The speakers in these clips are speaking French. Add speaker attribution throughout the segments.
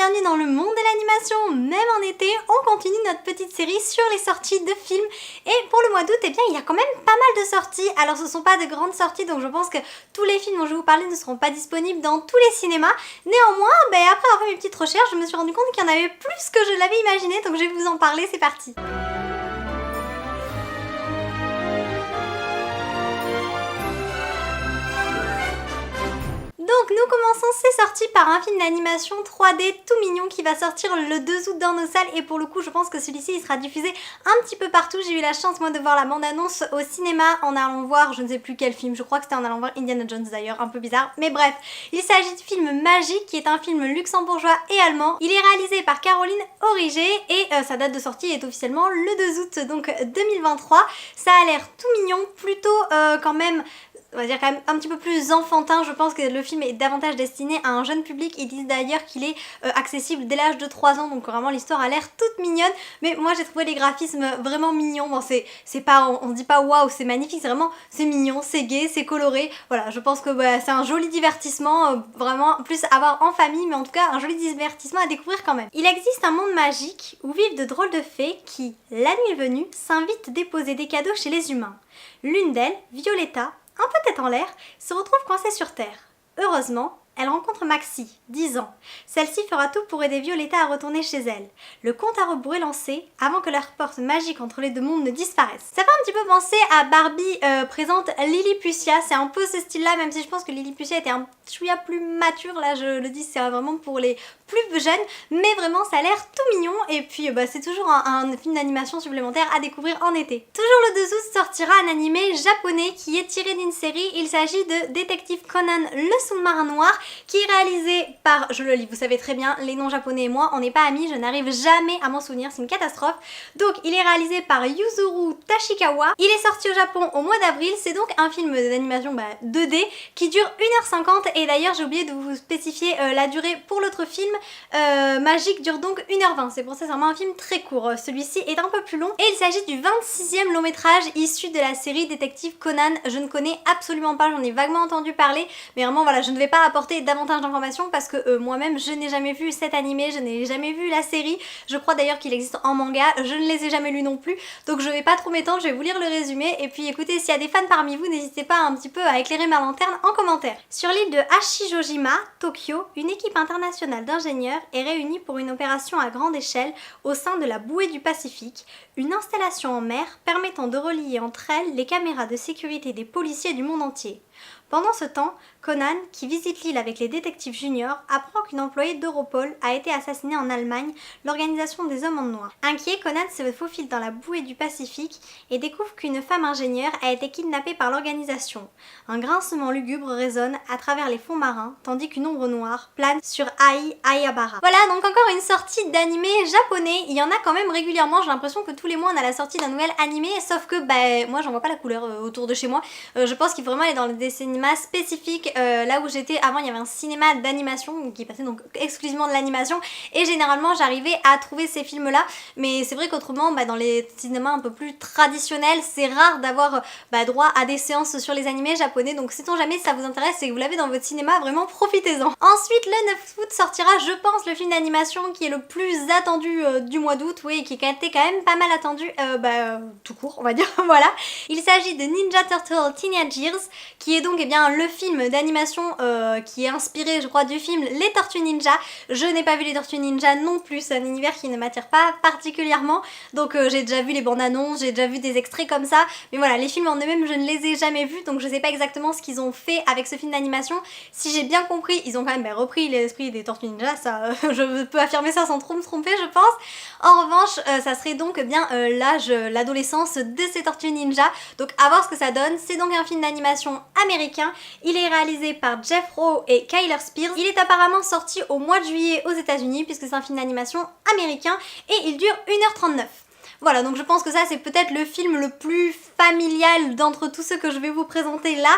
Speaker 1: bienvenue dans le monde de l'animation. Même en été, on continue notre petite série sur les sorties de films. Et pour le mois d'août, eh bien, il y a quand même pas mal de sorties. Alors ce ne sont pas de grandes sorties, donc je pense que tous les films dont je vais vous parler ne seront pas disponibles dans tous les cinémas. Néanmoins, après avoir fait mes petites recherches, je me suis rendu compte qu'il y en avait plus que je l'avais imaginé, donc je vais vous en parler, c'est parti. Donc nous commençons ces sorties par un film d'animation 3D tout mignon qui va sortir le 2 août dans nos salles et pour le coup je pense que celui-ci il sera diffusé un petit peu partout. J'ai eu la chance moi de voir la bande-annonce au cinéma en allant voir je ne sais plus quel film, je crois que c'était en allant voir Indiana Jones d'ailleurs, un peu bizarre, mais bref. Il s'agit du film Magique qui est un film luxembourgeois et allemand. Il est réalisé par Caroline Auriger et sa date de sortie est officiellement le 2 août donc 2023. Ça a l'air tout mignon, plutôt quand même... on va dire quand même un petit peu plus enfantin. Je pense que le film est davantage destiné à un jeune public. Ils disent d'ailleurs qu'il est accessible dès l'âge de 3 ans, donc vraiment l'histoire a l'air toute mignonne, mais moi j'ai trouvé les graphismes vraiment mignons. Bon, c'est pas, on dit pas waouh c'est magnifique, c'est vraiment, c'est mignon, c'est gai, c'est coloré, voilà, je pense que c'est un joli divertissement, vraiment plus à voir en famille, mais en tout cas un joli divertissement à découvrir quand même. Il existe un monde magique où vivent de drôles de fées qui, la nuit venue, s'invitent déposer des cadeaux chez les humains. L'une d'elles, Violetta, un peu tête en l'air, se retrouve coincée sur Terre. Heureusement, elle rencontre Maxie, 10 ans. Celle-ci fera tout pour aider Violetta à retourner chez elle. Le compte à rebours est lancé avant que leur porte magique entre les deux mondes ne disparaisse. Ça fait un petit peu penser à Barbie présente Lilliputian, c'est un peu ce style-là, même si je pense que Lilliputian était un chouïa plus mature, là je le dis, c'est vraiment pour les plus jeunes, mais vraiment ça a l'air tout mignon et puis c'est toujours un film d'animation supplémentaire à découvrir en été. Toujours le 2 août sortira un animé japonais qui est tiré d'une série. Il s'agit de Détective Conan le sous-marin noir qui est réalisé par, je le lis, vous savez très bien, les noms japonais et moi, on n'est pas amis, je n'arrive jamais à m'en souvenir, c'est une catastrophe. Donc il est réalisé par Yuzuru Tashikawa, il est sorti au Japon au mois d'avril, c'est donc un film d'animation 2D qui dure 1h50 et d'ailleurs j'ai oublié de vous spécifier la durée pour l'autre film, Magique dure donc 1h20, c'est pour ça que c'est vraiment un film très court, celui-ci est un peu plus long et il s'agit du 26e long métrage issu de la série Détective Conan. Je ne connais absolument pas, j'en ai vaguement entendu parler, mais vraiment voilà, je ne vais pas apporter davantage d'informations parce que moi-même je n'ai jamais vu cet animé, je n'ai jamais vu la série, je crois d'ailleurs qu'il existe en manga, je ne les ai jamais lus non plus, donc je vais pas trop m'étendre, je vais vous lire le résumé et puis écoutez, s'il y a des fans parmi vous, n'hésitez pas un petit peu à éclairer ma lanterne en commentaire. Sur l'île de Hachijojima, Tokyo, une équipe internationale d'ingénieurs est réunie pour une opération à grande échelle au sein de la bouée du Pacifique, une installation en mer permettant de relier entre elles les caméras de sécurité des policiers du monde entier. Pendant ce temps, Conan, qui visite l'île avec les détectives juniors, apprend qu'une employée d'Europol a été assassinée en Allemagne, l'organisation des hommes en noir. Inquiet, Conan se faufile dans la bouée du Pacifique et découvre qu'une femme ingénieure a été kidnappée par l'organisation. Un grincement lugubre résonne à travers les fonds marins, tandis qu'une ombre noire plane sur Aï-Aïabara. Voilà, donc encore une sortie d'animé japonais. Il y en a quand même régulièrement, j'ai l'impression que tous les mois on a la sortie d'un nouvel animé, sauf que moi j'en vois pas la couleur autour de chez moi. Je pense qu'il faut vraiment aller dans des cinémas spécifiques. Là où j'étais avant, il y avait un cinéma d'animation qui passait donc exclusivement de l'animation et généralement j'arrivais à trouver ces films là, mais c'est vrai qu'autrement dans les cinémas un peu plus traditionnels c'est rare d'avoir droit à des séances sur les animés japonais, donc sait-on jamais si ça vous intéresse et que vous l'avez dans votre cinéma, vraiment profitez-en. Ensuite le 9 août sortira je pense le film d'animation qui est le plus attendu du mois d'août, oui, qui a été quand même pas mal attendu tout court on va dire. Voilà, il s'agit de Ninja Turtle Teenage Years qui est donc le film d'animation qui est inspiré je crois du film Les Tortues Ninja. Je n'ai pas vu les Tortues Ninja non plus, c'est un univers qui ne m'attire pas particulièrement, donc j'ai déjà vu les bandes annonces, j'ai déjà vu des extraits comme ça, mais voilà, les films en eux-mêmes je ne les ai jamais vus, donc je sais pas exactement ce qu'ils ont fait avec ce film d'animation. Si j'ai bien compris, ils ont quand même repris l'esprit des Tortues Ninja, ça je peux affirmer ça sans trop me tromper je pense. En revanche ça serait donc l'âge, l'adolescence de ces Tortues Ninja, donc à voir ce que ça donne. C'est donc un film d'animation américain, il est réalisé par Jeff Rowe et Kyler Spears. Il est apparemment sorti au mois de juillet aux États-Unis puisque c'est un film d'animation américain et il dure 1h39. Voilà, donc je pense que ça c'est peut-être le film le plus familial d'entre tous ceux que je vais vous présenter là.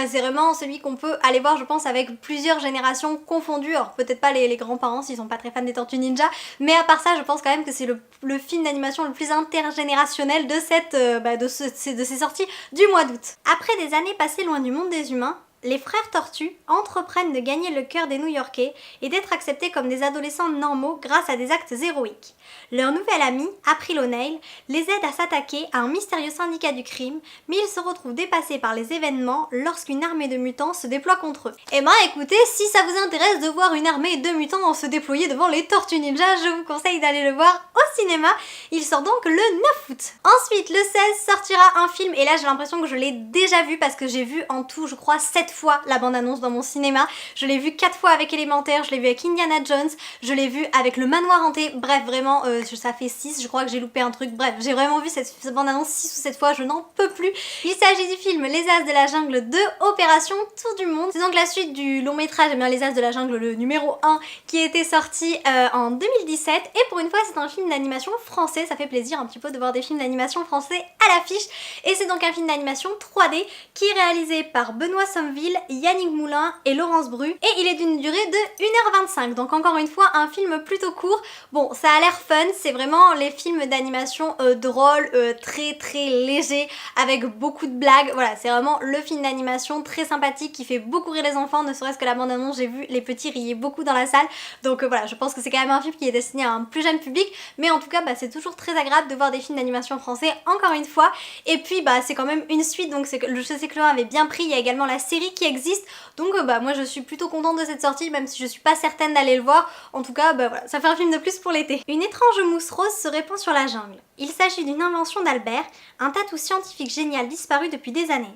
Speaker 1: C'est vraiment celui qu'on peut aller voir je pense avec plusieurs générations confondues. Alors peut-être pas les grands-parents s'ils sont pas très fans des Tortues Ninja, mais à part ça je pense quand même que c'est le film d'animation le plus intergénérationnel de ces sorties du mois d'août. Après des années passées loin du monde des humains, les frères Tortues entreprennent de gagner le cœur des New-Yorkais et d'être acceptés comme des adolescents normaux grâce à des actes héroïques. Leur nouvel ami, April O'Neil, les aide à s'attaquer à un mystérieux syndicat du crime, mais ils se retrouvent dépassés par les événements lorsqu'une armée de mutants se déploie contre eux. Et ben écoutez, si ça vous intéresse de voir une armée de mutants se déployer devant les Tortues Ninja, je vous conseille d'aller le voir au cinéma. Il sort donc le 9 août. Ensuite, le 16 sortira un film, et là j'ai l'impression que je l'ai déjà vu parce que j'ai vu en tout, je crois, 7 fois la bande-annonce dans mon cinéma. Je l'ai vu 4 fois avec Élémentaire, je l'ai vu avec Indiana Jones, je l'ai vu avec Le Manoir Hanté, bref, vraiment, ça fait 6, je crois que j'ai loupé un truc, bref, j'ai vraiment vu cette bande-annonce 6 ou 7 fois, je n'en peux plus. Il s'agit du film Les As de la Jungle 2, Opération Tour du Monde. C'est donc la suite du long métrage, eh bien, Les As de la Jungle, le numéro 1, qui était sorti en 2017, et pour une fois c'est un film d'animation français, ça fait plaisir un petit peu de voir des films d'animation français à l'affiche, et c'est donc un film d'animation 3D qui est réalisé par Benoît Somville, Yannick Moulin et Laurence Bru, et il est d'une durée de 1h25, donc encore une fois un film plutôt court. Bon, ça a l'air fun, c'est vraiment les films d'animation drôles, très très légers, avec beaucoup de blagues, voilà, c'est vraiment le film d'animation très sympathique qui fait beaucoup rire les enfants, ne serait-ce que la bande-annonce, j'ai vu les petits rier beaucoup dans la salle, donc voilà, je pense que c'est quand même un film qui est destiné à un plus jeune public, mais en tout cas c'est toujours très agréable de voir des films d'animation français, encore une fois, et puis c'est quand même une suite, donc je sais que Laurent avait bien pris, il y a également la série qui existe, donc moi je suis plutôt contente de cette sortie, même si je suis pas certaine d'aller le voir, en tout cas voilà, ça fait un film de plus pour l'été. Une étrange mousse rose se répand sur la jungle. Il s'agit d'une invention d'Albert, un tatou scientifique génial disparu depuis des années.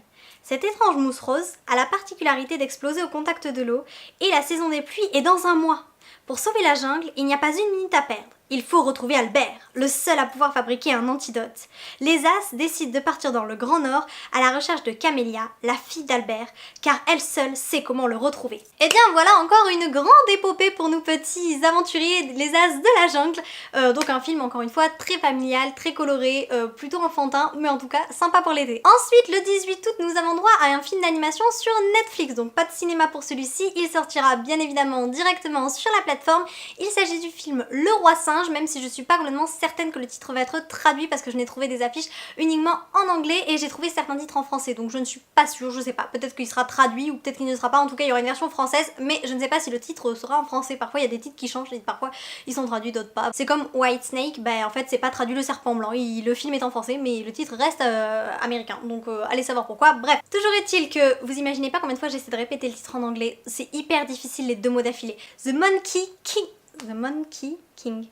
Speaker 1: Cette étrange mousse rose a la particularité d'exploser au contact de l'eau, et la saison des pluies est dans un mois. Pour sauver la jungle, il n'y a pas une minute à perdre. Il faut retrouver Albert, le seul à pouvoir fabriquer un antidote. Les As décident de partir dans le Grand Nord à la recherche de Camélia, la fille d'Albert, car elle seule sait comment le retrouver. Et bien voilà encore une grande épopée pour nous petits aventuriers, les As de la jungle. Donc un film encore une fois très familial, très coloré, plutôt enfantin, mais en tout cas sympa pour l'été. Ensuite, le 18 août, nous avons droit à un film d'animation sur Netflix, donc pas de cinéma pour celui-ci, il sortira bien évidemment directement sur la plateforme. Il s'agit du film Le Roi Singe, même si je suis pas complètement certaine que le titre va être traduit parce que je n'ai trouvé des affiches uniquement en anglais et j'ai trouvé certains titres en français, donc je ne suis pas sûre, je sais pas, peut-être qu'il sera traduit ou peut-être qu'il ne sera pas, en tout cas il y aura une version française, mais je ne sais pas si le titre sera en français. Parfois il y a des titres qui changent et parfois ils sont traduits, d'autres pas. C'est comme White Snake, en fait c'est pas traduit le serpent blanc, le film est en français mais le titre reste américain, donc allez savoir pourquoi. Bref, toujours est-il que vous imaginez pas combien de fois j'essaie de répéter le titre en anglais, c'est hyper difficile les deux mots d'affilée. The Monkey King. The Monkey King.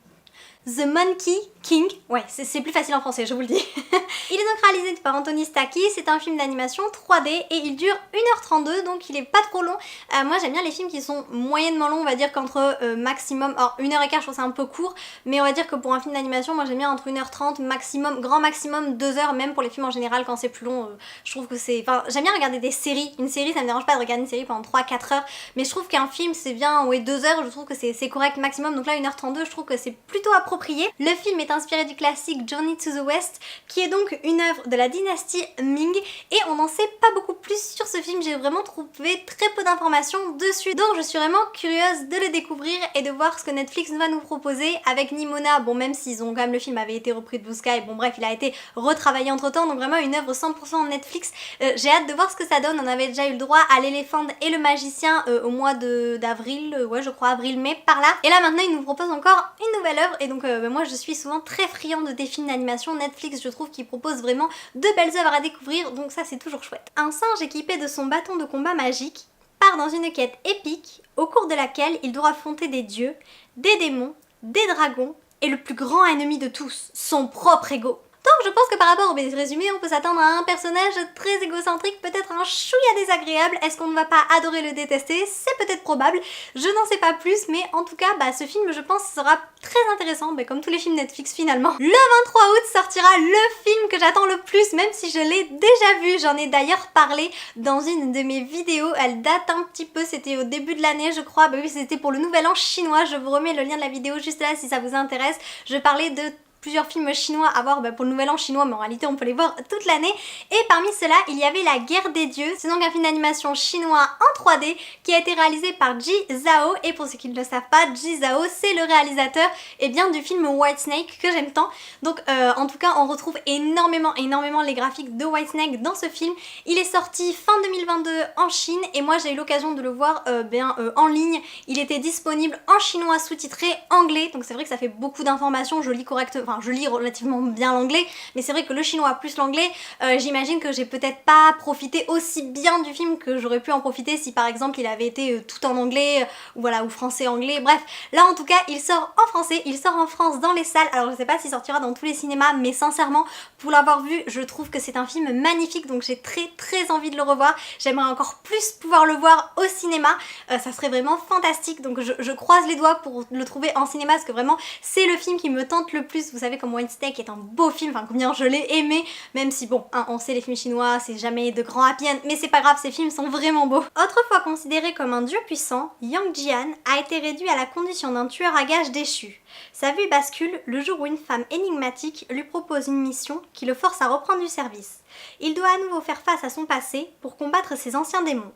Speaker 1: The Monkey King, ouais c'est plus facile en français, je vous le dis. Il est donc réalisé par Anthony Stacchi, c'est un film d'animation 3D et il dure 1h32, donc il est pas trop long. Moi j'aime bien les films qui sont moyennement longs, on va dire qu'entre maximum, alors 1h15 je trouve ça un peu court, mais on va dire que pour un film d'animation, moi j'aime bien entre 1h30, maximum, grand maximum 2h, même pour les films en général quand c'est plus long, je trouve que c'est... Enfin j'aime bien regarder des séries, une série ça me dérange pas de regarder une série pendant 3-4 heures, mais je trouve qu'un film c'est bien, ouais 2h, je trouve que c'est correct maximum, donc là 1h32 je trouve que c'est plutôt approprié. Le film est inspiré du classique Journey to the West, qui est donc une œuvre de la dynastie Ming, et on n'en sait pas beaucoup plus sur ce film, j'ai vraiment trouvé très peu d'informations dessus, donc je suis vraiment curieuse de le découvrir et de voir ce que Netflix va nous proposer avec Nimona. Bon, même s'ils ont quand même, le film avait été repris de Blue Sky, bon bref il a été retravaillé entre temps, donc vraiment une œuvre 100% Netflix. J'ai hâte de voir ce que ça donne. On avait déjà eu le droit à l'éléphant et le magicien au mois d'avril, ouais je crois avril-mai par là, et là maintenant ils nous proposent encore une nouvelle œuvre, et donc moi je suis souvent très friande des films d'animation. Netflix je trouve qu'ils proposent vraiment de belles œuvres à découvrir, donc ça c'est toujours chouette. Un singe équipé de son bâton de combat magique part dans une quête épique au cours de laquelle il doit affronter des dieux, des démons, des dragons et le plus grand ennemi de tous, son propre ego. Donc je pense que par rapport au résumé, on peut s'attendre à un personnage très égocentrique, peut-être un chouïa désagréable. Est-ce qu'on ne va pas adorer le détester? C'est peut-être probable, je n'en sais pas plus, mais en tout cas, ce film je pense sera très intéressant, comme tous les films Netflix finalement. Le 23 août sortira le film que j'attends le plus, même si je l'ai déjà vu. J'en ai d'ailleurs parlé dans une de mes vidéos, elle date un petit peu, c'était au début de l'année je crois, oui c'était pour le nouvel an chinois, je vous remets le lien de la vidéo juste là si ça vous intéresse. Je parlais de plusieurs films chinois à voir pour le nouvel an chinois, mais en réalité on peut les voir toute l'année. Et parmi ceux-là, il y avait La Guerre des Dieux. C'est donc un film d'animation chinois en 3D qui a été réalisé par Ji Zhao. Et pour ceux qui ne le savent pas, Ji Zhao c'est le réalisateur du film Whitesnake que j'aime tant. Donc en tout cas on retrouve énormément les graphiques de Whitesnake dans ce film. Il est sorti fin 2022 en Chine et moi j'ai eu l'occasion de le voir en ligne. Il était disponible en chinois sous-titré anglais, donc c'est vrai que ça fait beaucoup d'informations, je lis relativement bien l'anglais, mais c'est vrai que le chinois plus l'anglais, j'imagine que j'ai peut-être pas profité aussi bien du film que j'aurais pu en profiter si par exemple il avait été tout en anglais, ou français-anglais, bref. Là en tout cas il sort en français, il sort en France dans les salles, alors je sais pas s'il sortira dans tous les cinémas, mais sincèrement pour l'avoir vu je trouve que c'est un film magnifique, donc j'ai très envie de le revoir. J'aimerais encore plus pouvoir le voir au cinéma, ça serait vraiment fantastique, donc je croise les doigts pour le trouver en cinéma parce que vraiment c'est le film qui me tente le plus. Vous savez comme Whitesnake est un beau film, enfin combien je l'ai aimé, même si bon, on sait les films chinois c'est jamais de grands happy end, mais c'est pas grave, ces films sont vraiment beaux. Autrefois considéré comme un dieu puissant, Yang Jian a été réduit à la condition d'un tueur à gages déchu. Sa vie bascule le jour où une femme énigmatique lui propose une mission qui le force à reprendre du service. Il doit à nouveau faire face à son passé pour combattre ses anciens démons.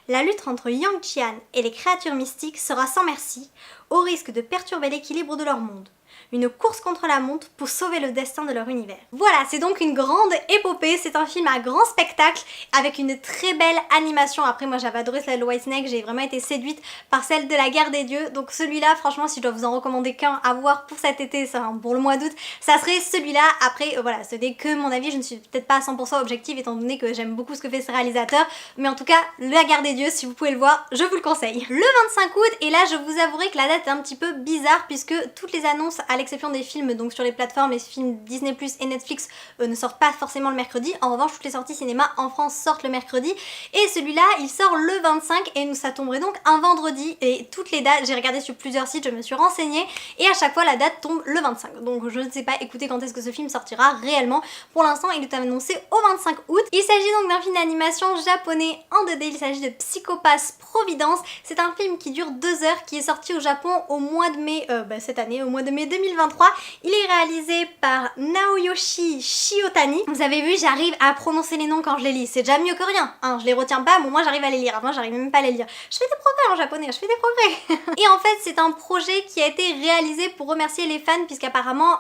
Speaker 1: La lutte entre Yang Jian et les créatures mystiques sera sans merci, au risque de perturber l'équilibre de leur monde. Une course contre la montre pour sauver le destin de leur univers. Voilà, c'est donc une grande épopée, c'est un film à grand spectacle avec une très belle animation. Après moi j'avais adoré celle de Whitesnake, j'ai vraiment été séduite par celle de La Guerre des Dieux. Donc celui-là franchement si je dois vous en recommander qu'un à voir pour cet été, pour le mois d'août, ça serait celui-là. Après voilà, ce n'est que mon avis, je ne suis peut-être pas à 100% objective étant donné que j'aime beaucoup ce que fait ce réalisateur. Mais en tout cas, La Guerre des Dieux, si vous pouvez le voir, je vous le conseille. Le 25 août, et là je vous avouerai que la date est un petit peu bizarre puisque toutes les annonces à l'exception des films donc sur les plateformes, les films Disney+ et Netflix ne sortent pas forcément le mercredi. En revanche toutes les sorties cinéma en France sortent le mercredi et celui-là il sort le 25 et ça tomberait donc un vendredi et toutes les dates, j'ai regardé sur plusieurs sites, je me suis renseignée et à chaque fois la date tombe le 25. Donc je ne sais pas écoutez quand est-ce que ce film sortira réellement. Pour l'instant il est annoncé au 25 août. Il s'agit donc d'un film d'animation japonais en 2D, il s'agit de Psycho Pass Providence. C'est un film qui dure 2 heures qui est sorti au Japon au mois de mai cette année, au mois de mai 2023. Il est réalisé par Naoyoshi Shiotani. Vous avez vu, j'arrive à prononcer les noms quand je les lis. C'est déjà mieux que rien. Hein, je les retiens pas, mais moi j'arrive à les lire. Avant, j'arrive même pas à les lire. Je fais des progrès en japonais, je fais des progrès. Et en fait, c'est un projet qui a été réalisé pour remercier les fans, puisqu'apparemment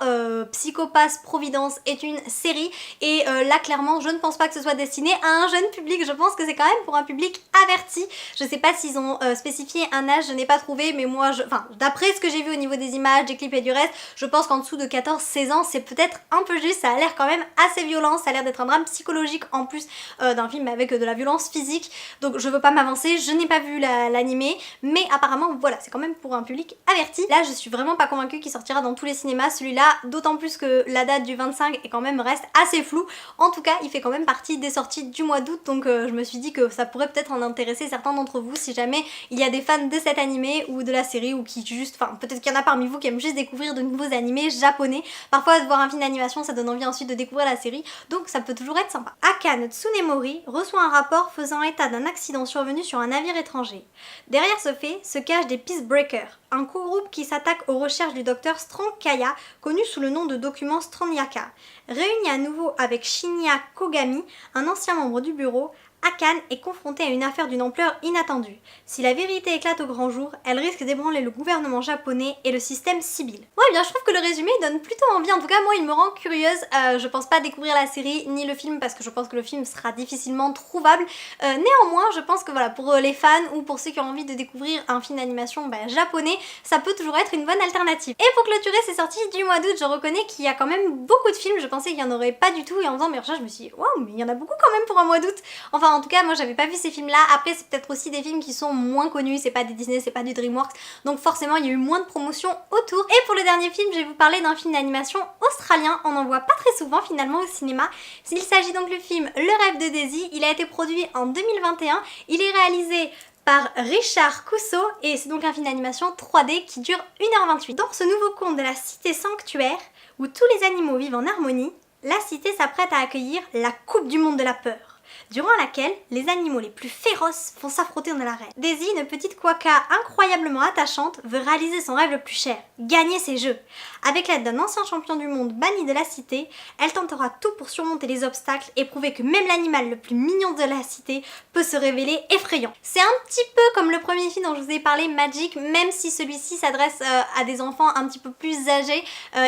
Speaker 1: Psycho Pass Providence est une série. Et là, clairement, je ne pense pas que ce soit destiné à un jeune public. Je pense que c'est quand même pour un public averti. Je sais pas s'ils ont spécifié un âge, je n'ai pas trouvé, mais moi, d'après ce que j'ai vu au niveau des images, des clips et du reste, je pense qu'en dessous de 14-16 ans c'est peut-être un peu juste, ça a l'air quand même assez violent, ça a l'air d'être un drame psychologique en plus d'un film avec de la violence physique, donc je veux pas m'avancer, je n'ai pas vu l'animé, mais apparemment voilà, c'est quand même pour un public averti. Là je suis vraiment pas convaincue qu'il sortira dans tous les cinémas, celui-là, d'autant plus que la date du 25 est quand même reste assez floue, en tout cas il fait quand même partie des sorties du mois d'août, donc je me suis dit que ça pourrait peut-être en intéresser certains d'entre vous si jamais il y a des fans de cet animé ou de la série ou qui juste, peut-être qu'il y en a parmi vous qui aiment juste découvrir de nouveaux animés japonais. Parfois de voir un film d'animation ça donne envie ensuite de découvrir la série, donc ça peut toujours être sympa. Akane Tsunemori reçoit un rapport faisant état d'un accident survenu sur un navire étranger. Derrière ce fait se cachent des Peacebreakers, un co-groupe qui s'attaque aux recherches du docteur Strong-Kaya, connu sous le nom de document Strong-Yaka. Réuni à nouveau avec Shinya Kogami, un ancien membre du bureau, Akane est confrontée à une affaire d'une ampleur inattendue. Si la vérité éclate au grand jour, elle risque d'ébranler le gouvernement japonais et le système civil. Ouais bien je trouve que le résumé donne plutôt envie, en tout cas moi il me rend curieuse, je pense pas découvrir la série ni le film parce que je pense que le film sera difficilement trouvable. Néanmoins je pense que voilà, pour les fans ou pour ceux qui ont envie de découvrir un film d'animation japonais, ça peut toujours être une bonne alternative. Et pour clôturer ces sorties du mois d'août, je reconnais qu'il y a quand même beaucoup de films, je pensais qu'il y en aurait pas du tout et en faisant mes recherches je me suis dit waouh mais il y en a beaucoup quand même pour un mois d'août. Enfin en tout cas moi j'avais pas vu ces films là, après c'est peut-être aussi des films qui sont moins connus, c'est pas des Disney, c'est pas du DreamWorks, donc forcément il y a eu moins de promotion autour. Et pour le dernier film je vais vous parler d'un film d'animation australien, on n'en voit pas très souvent finalement au cinéma. Il s'agit donc du film Le Rêve de Daisy, il a été produit en 2021, il est réalisé par Richard Cousseau et c'est donc un film d'animation 3D qui dure 1h28. Dans ce nouveau conte de la cité sanctuaire où tous les animaux vivent en harmonie, la cité s'apprête à accueillir la Coupe du monde de la peur. durant laquelle les animaux les plus féroces vont s'affronter dans l'arène. Daisy, une petite quokka incroyablement attachante, veut réaliser son rêve le plus cher, gagner ses jeux. Avec l'aide d'un ancien champion du monde banni de la cité, elle tentera tout pour surmonter les obstacles et prouver que même l'animal le plus mignon de la cité peut se révéler effrayant. C'est un petit peu comme le premier film dont je vous ai parlé, Magic, même si celui-ci s'adresse à des enfants un petit peu plus âgés.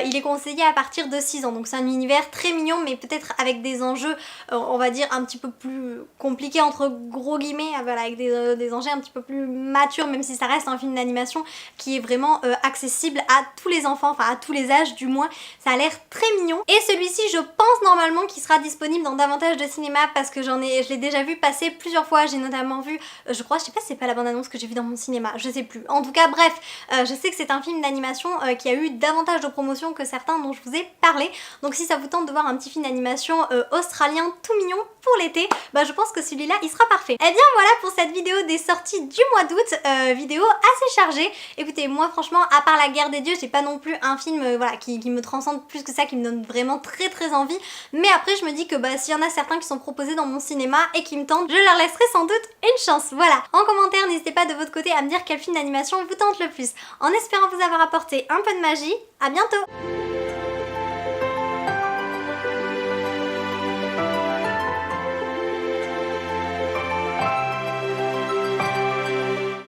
Speaker 1: Il est conseillé à partir de 6 ans, donc c'est un univers très mignon, mais peut-être avec des enjeux, on va dire, un petit peu plus compliqués entre gros guillemets, voilà, avec des enjeux un petit peu plus matures, même si ça reste un film d'animation qui est vraiment accessible à tous les enfants, enfin à tous les âges du moins. Ça a l'air très mignon. Et celui-ci, je pense normalement qu'il sera disponible dans davantage de cinéma parce que je l'ai déjà vu passer plusieurs fois. J'ai notamment vu, je crois, je sais pas si c'est pas la bande-annonce que j'ai vu dans mon cinéma, je sais plus. En tout cas, bref, je sais que c'est un film d'animation qui a eu davantage de promotion que certains dont je vous ai parlé. Donc si ça vous tente de voir un petit film d'animation australien tout mignon pour l'été, bah je pense que celui-là il sera parfait. Et bien voilà pour cette vidéo des sorties du mois d'août, vidéo assez chargée. Écoutez, moi franchement, à part La Guerre des Dieux, j'ai pas non plus un film voilà, qui me transcende plus que ça, qui me donne vraiment très envie. Mais après je me dis que bah s'il y en a certains qui sont proposés dans mon cinéma et qui me tentent, je leur laisserai sans doute une chance. Voilà, en commentaire n'hésitez pas de votre côté à me dire quel film d'animation vous tente le plus. En espérant vous avoir apporté un peu de magie, à bientôt!